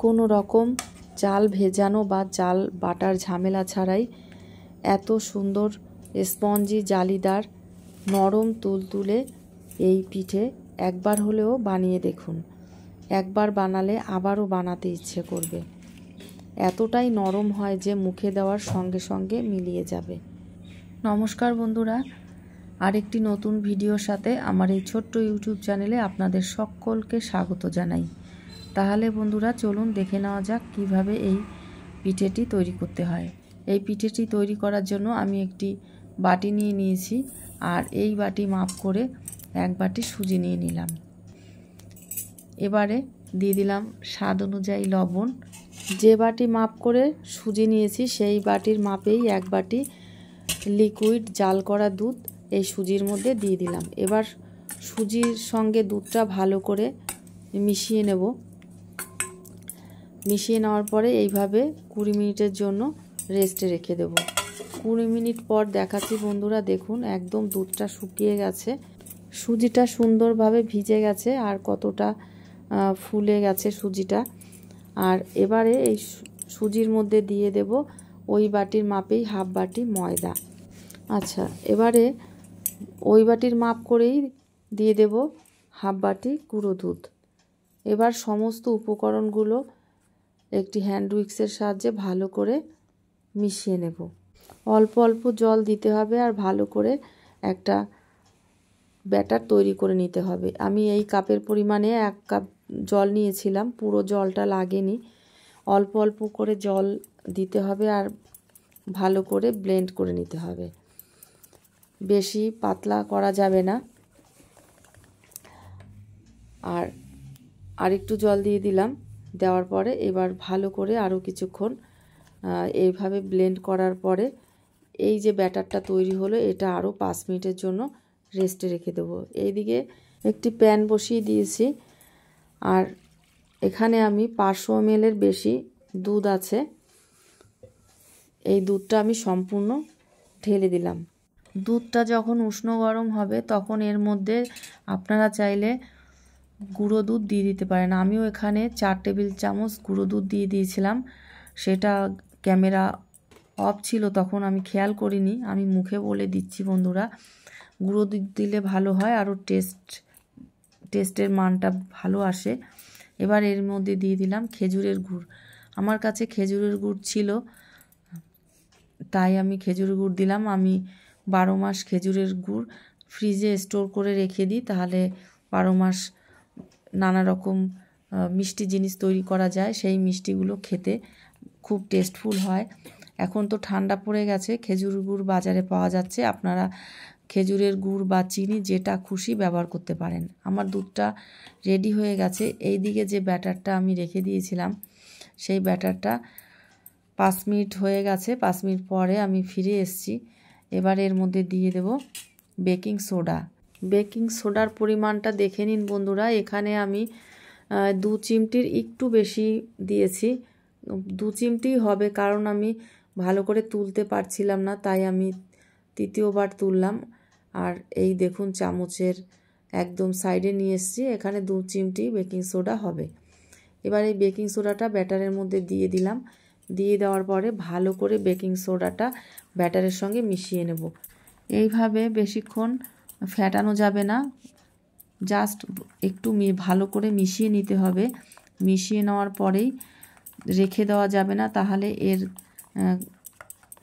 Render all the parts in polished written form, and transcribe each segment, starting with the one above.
কোনো রকম চাল ভেজানো বা চাল বাটার ঝামেলা ছাড়াই এত সুন্দর স্পঞ্জি জালিদার নরম তুলতুলে এই পিঠে একবার হলেও বানিয়ে দেখুন। একবার বানালে আবারও বানাতে ইচ্ছে করবে। এতটাই নরম হয় যে মুখে দেওয়ার সঙ্গে সঙ্গে মিলিয়ে যাবে। নমস্কার বন্ধুরা, আরেকটি নতুন ভিডিওর সাথে আমার এই ছোট্ট ইউটিউব চ্যানেলে আপনাদের সকলকে স্বাগত জানাই। তাহলে বন্ধুরা চলুন দেখে নেওয়া যাক কিভাবে এই পিঠেটি তৈরি করতে হয়। এই পিঠেটি তৈরি করার জন্য আমি একটি বাটি নিয়ে নিয়েছি, আর এই বাটি মাপ করে এক বাটি সুজি নিয়ে নিলাম। এবারে দিয়ে দিলাম স্বাদ অনুযায়ী লবণ। যে বাটি মাপ করে সুজি নিয়েছি সেই বাটির মাপেই এক বাটি লিকুইড জাল করা দুধ এই সুজির মধ্যে দিয়ে দিলাম। এবার সুজির সঙ্গে দুধটা ভালো করে মিশিয়ে নেব। মিশিয়ে নেওয়ার পরে এইভাবে 20 মিনিটের জন্য রেস্টে রেখে দেব। 20 মিনিট পর দেখাচ্ছি বন্ধুরা, দেখুন একদম দুধটা শুকিয়ে গেছে, সুজিটা সুন্দরভাবে ভিজে গেছে আর কতটা ফুলে গেছে সুজিটা। আর এবারে এই সুজির মধ্যে দিয়ে দেব ওই বাটির মাপেই হাফ বাটি ময়দা। আচ্ছা, এবারে ওই বাটির মাপ করেই দিয়ে দেব হাফ বাটি গুঁড়ো দুধ। এবার সমস্ত উপকরণগুলো একটি হ্যান্ড উইক্সের সাহায্যে ভালো করে মিশিয়ে নেব। অল্প অল্প জল দিতে হবে আর ভালো করে একটা ব্যাটার তৈরি করে নিতে হবে। আমি এই কাপের পরিমাণে 1 কাপ জল নিয়েছিলাম, পুরো জলটা লাগেনি। অল্প অল্প করে জল দিতে হবে আর ভালো করে ব্লেন্ড করে নিতে হবে। বেশি পাতলা করা যাবে না। আর একটু জল দিয়ে দিলাম। দেওয়ার পরে এবার ভালো করে আরও কিছুক্ষণ এইভাবে ব্লেন্ড করার পরে এই যে ব্যাটারটা তৈরি হলো এটা আরও 5 মিনিটের জন্য রেস্টে রেখে দেবো। এইদিকে একটি প্যান বসিয়ে দিয়েছি, আর এখানে আমি 500 ml বেশি দুধ আছে। এই দুধটা আমি সম্পূর্ণ ঢেলে দিলাম। দুধটা যখন উষ্ণ গরম হবে তখন এর মধ্যে আপনারা চাইলে গুঁড়ো দুধ দিয়ে দিতে পারেন। আমিও এখানে 4 টেবিল চামচ গুঁড়ো দুধ দিয়ে দিয়েছিলাম। সেটা ক্যামেরা অফ ছিল তখন আমি খেয়াল করিনি, আমি মুখে বলে দিচ্ছি বন্ধুরা, গুঁড়ো দুধ দিলে ভালো হয়, আরও টেস্টের মানটা ভালো আসে। এবার এর মধ্যে দিয়ে দিলাম খেজুরের গুড়। আমার কাছে খেজুরের গুড় ছিল তাই আমি খেজুরের গুড় দিলাম। আমি 12 মাস খেজুরের গুড় ফ্রিজে স্টোর করে রেখে দিই, তাহলে 12 মাস নানা রকম মিষ্টি জিনিস তৈরি করা যায়। সেই মিষ্টিগুলো খেতে খুব টেস্টফুল হয়। এখন তো ঠান্ডা পড়ে গেছে, খেজুর গুড় বাজারে পাওয়া যাচ্ছে, আপনারা খেজুরের গুড় বা চিনি যেটা খুশি ব্যবহার করতে পারেন। আমার দুধটা রেডি হয়ে গেছে। এই দিকে যে ব্যাটারটা আমি রেখে দিয়েছিলাম সেই ব্যাটারটা 5 মিনিট হয়ে গেছে। 5 মিনিট পরে আমি ফিরে এসেছি। এবার এর মধ্যে দিয়ে দেব বেকিং সোডা। বেকিং সোডার পরিমাণটা দেখে নিন বন্ধুরা। এখানে আমি 2 চিমটির একটু বেশি দিয়েছি। 2 চিমটি হবে, কারণ আমি ভালো করে তুলতে পারছিলাম না তাই আমি তৃতীয়বার তুললাম। আর এই দেখুন চামচের একদম সাইডে নিয়ে এসেছি, এখানে 2 চিমটি বেকিং সোডা হবে। এবার এই বেকিং সোডাটা ব্যাটারের মধ্যে দিয়ে দিলাম। দিয়ে দেওয়ার পরে ভালো করে বেকিং সোডাটা ব্যাটারের সঙ্গে মিশিয়ে নেব। এইভাবে বেশিক্ষণ ফেটানো যাবে না, জাস্ট একটু ভালো করে মিশিয়ে নিতে হবে। মিশিয়ে নেওয়ার পরেই রেখে দেওয়া যাবে না, তাহলে এর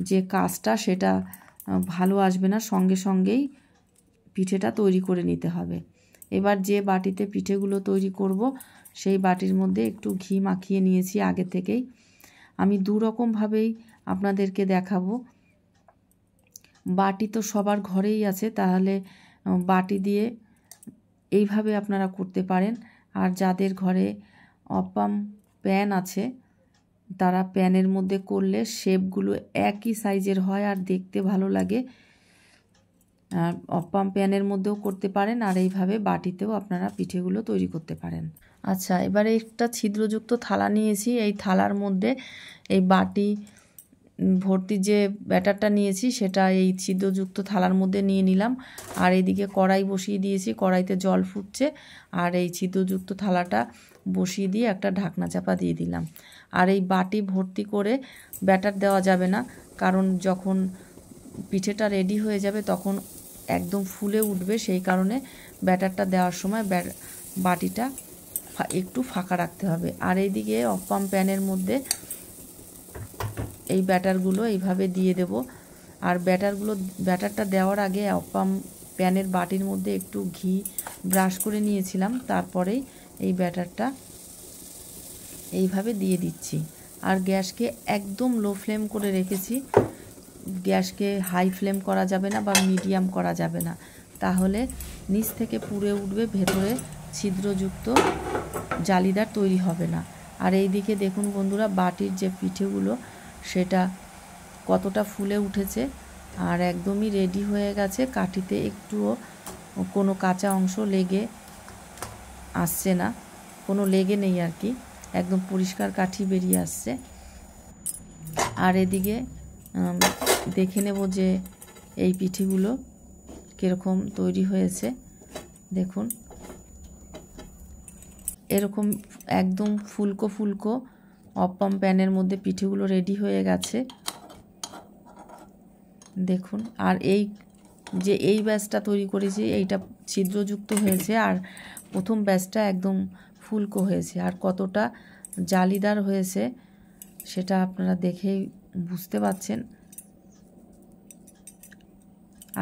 যে কাজটা সেটা ভালো আসবে না। সঙ্গে সঙ্গেই পিঠেটা তৈরি করে নিতে হবে। এবার যে বাটিতে পিঠেগুলো তৈরি করব সেই বাটির মধ্যে একটু ঘি মাখিয়ে নিয়েছি আগে থেকেই। আমি 2 রকমভাবেই আপনাদেরকে দেখাবো। বাটি তো সবার ঘরেই আছে, তাহলে বাটি দিয়ে এইভাবে আপনারা করতে পারেন। আর যাদের ঘরে অপ্পাম প্যান আছে তারা প্যানের মধ্যে করলে শেপগুলো একই সাইজের হয় আর দেখতে ভালো লাগে। আর অপ্পাম প্যানের মধ্যেও করতে পারেন, আর এইভাবে বাটিতেও আপনারা পিঠেগুলো তৈরি করতে পারেন। আচ্ছা, এবারে একটা ছিদ্রযুক্ত থালা নিয়েছি। এই থালার মধ্যে এই বাটি ভর্তি যে ব্যাটারটা নিয়েছি সেটা এই ছিদ্রযুক্ত থালার মধ্যে নিয়ে নিলাম। আর এইদিকে কড়াই বসিয়ে দিয়েছি, কড়াইতে জল ফুটছে আর এই ছিদ্রযুক্ত থালাটা বসিয়ে দিয়ে একটা ঢাকনা চাপা দিয়ে দিলাম। আর এই বাটি ভর্তি করে ব্যাটার দেওয়া যাবে না, কারণ যখন পিঠেটা রেডি হয়ে যাবে তখন একদম ফুলে উঠবে, সেই কারণে ব্যাটারটা দেওয়ার সময় বাটিটা একটু ফাঁকা রাখতে হবে। আর এইদিকে অপ্পাম প্যানের মধ্যে এই ব্যাটারগুলো এইভাবে দিয়ে দেব। আর ব্যাটারটা দেওয়ার আগে অপ্পাম প্যানের বাটির মধ্যে একটু ঘি ব্রাশ করে নিয়েছিলাম, তারপরেই এই ব্যাটারটা এইভাবে দিয়ে দিচ্ছি। আর গ্যাসকে একদম লো ফ্লেম করে রেখেছি, গ্যাসকে হাই ফ্লেম করা যাবে না বা মিডিয়াম করা যাবে না, তাহলে নিচ থেকে পুড়ে উঠবে, ভেতরে ছিদ্রযুক্ত জালিদার তৈরি হবে না। আর এই দিকে দেখুন বন্ধুরা, বাটির যে পিঠেগুলো সেটা কতটা ফুলে উঠেছে আর একদমই রেডি হয়ে গেছে। কাঠিতে একটুও কোনো কাঁচা অংশ লেগে আসছে না, কোনো লেগে নেই আর কি, একদম পরিষ্কার কাঠি বেরিয়ে আসছে। আর এদিকে দেখে নেব যে এই পিঠেগুলো কীরকম তৈরি হয়েছে। দেখুন এরকম একদম ফুলকো ফুলকো অপ্পাম প্যানের মধ্যে পিঠেগুলো রেডি হয়ে গেছে দেখুন। আর এই ব্যাচটা তৈরি করেছি এইটা ছিদ্রযুক্ত হয়েছে, আর প্রথম ব্যাচটা একদম ফুলকো হয়েছে। আর কতটা জালিদার হয়েছে সেটা আপনারা দেখেই বুঝতে পারছেন।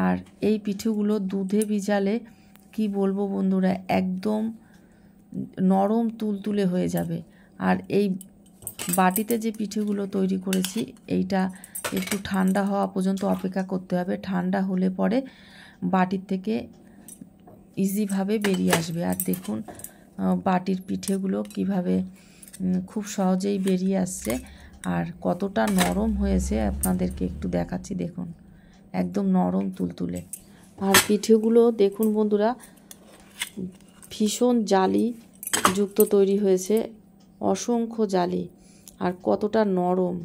আর এই পিঠেগুলো দুধে ভিজালে কি বলবো বন্ধুরা, একদম নরম তুলতুলে হয়ে যাবে। আর এই বাটিতে যে পিঠেগুলো তৈরি করেছি এইটা একটু ঠান্ডা হওয়া পর্যন্ত অপেক্ষা করতে হবে, ঠান্ডা হলে পরে বাটির থেকে ইজিভাবে বেরিয়ে আসবে। আর দেখুন বাটির পিঠেগুলো কিভাবে খুব সহজেই বেরিয়ে আসছে আর কতটা নরম হয়েছে আপনাদেরকে একটু দেখাচ্ছি। দেখুন একদম নরম তুলতুলে। আর পিঠেগুলো দেখুন বন্ধুরা ভীষণ জালি যুক্ত তৈরি হয়েছে, অসংখ্য জালি, আর কতটা নরম।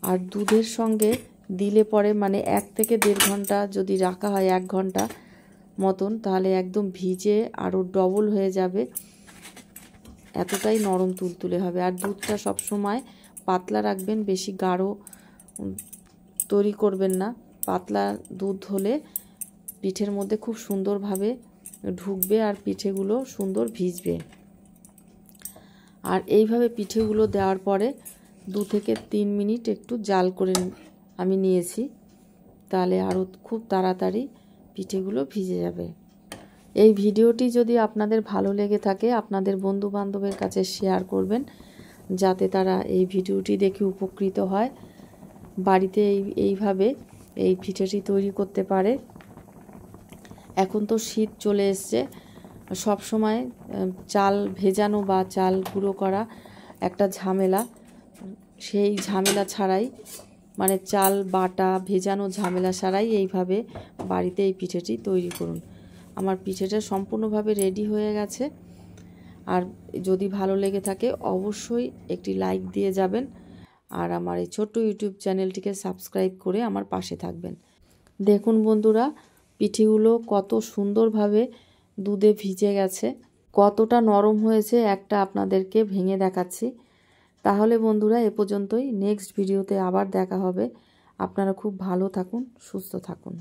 আর দুধের সঙ্গে দিলে পরে মানে 1 থেকে 1.5 ঘন্টা যদি রাখা হয়, 1 ঘন্টা মতন, তাহলে একদম ভিজে আরও ডবল হয়ে যাবে, এতটাই নরম তুলতুলে হবে। আর দুধটা সবসময় পাতলা রাখবেন, বেশি গাঢ় তৈরি করবেন না। পাতলা দুধ হলে পিঠের মধ্যে খুব সুন্দরভাবে ঢুকবে আর পিঠেগুলো সুন্দর ভিজবে। আর এইভাবে পিঠেগুলো দেওয়ার পরে 2 থেকে 3 মিনিট একটু জাল করে আমি নিয়েছি, তাহলে আরও খুব তাড়াতাড়ি পিঠেগুলো ভিজে যাবে। এই ভিডিওটি যদি আপনাদের ভালো লেগে থাকে আপনাদের বন্ধু বান্ধবের কাছে শেয়ার করবেন, যাতে তারা এই ভিডিওটি দেখে উপকৃত হয়, বাড়িতে এইভাবে এই পিঠেটি তৈরি করতে পারে। এখন তো শীত চলে এসছে, সব সময় চাল ভেজানো বা চাল গুঁড়ো করা একটা ঝামেলা, সেই ঝামেলা ছাড়াই মানে চাল বাটা ভেজানো ঝামেলা ছাড়াই এইভাবে বাড়িতে এই পিঠেটি তৈরি করুন। আমার পিঠেটা সম্পূর্ণভাবে রেডি হয়ে গেছে। আর যদি ভালো লেগে থাকে অবশ্যই একটি লাইক দিয়ে যাবেন, আর আমার এই ছোট্ট ইউটিউব চ্যানেলটিকে সাবস্ক্রাইব করে আমার পাশে থাকবেন। দেখুন বন্ধুরা পিঠেগুলো কত সুন্দরভাবে দুধে ভিজে গেছে, কতটা নরম হয়েছে একটা আপনাদেরকে ভেঙে দেখাচ্ছি। তাহলে বন্ধুরা এ পর্যন্তই, নেক্সট ভিডিওতে আবার দেখা হবে। আপনারা খুব ভালো থাকুন, সুস্থ থাকুন।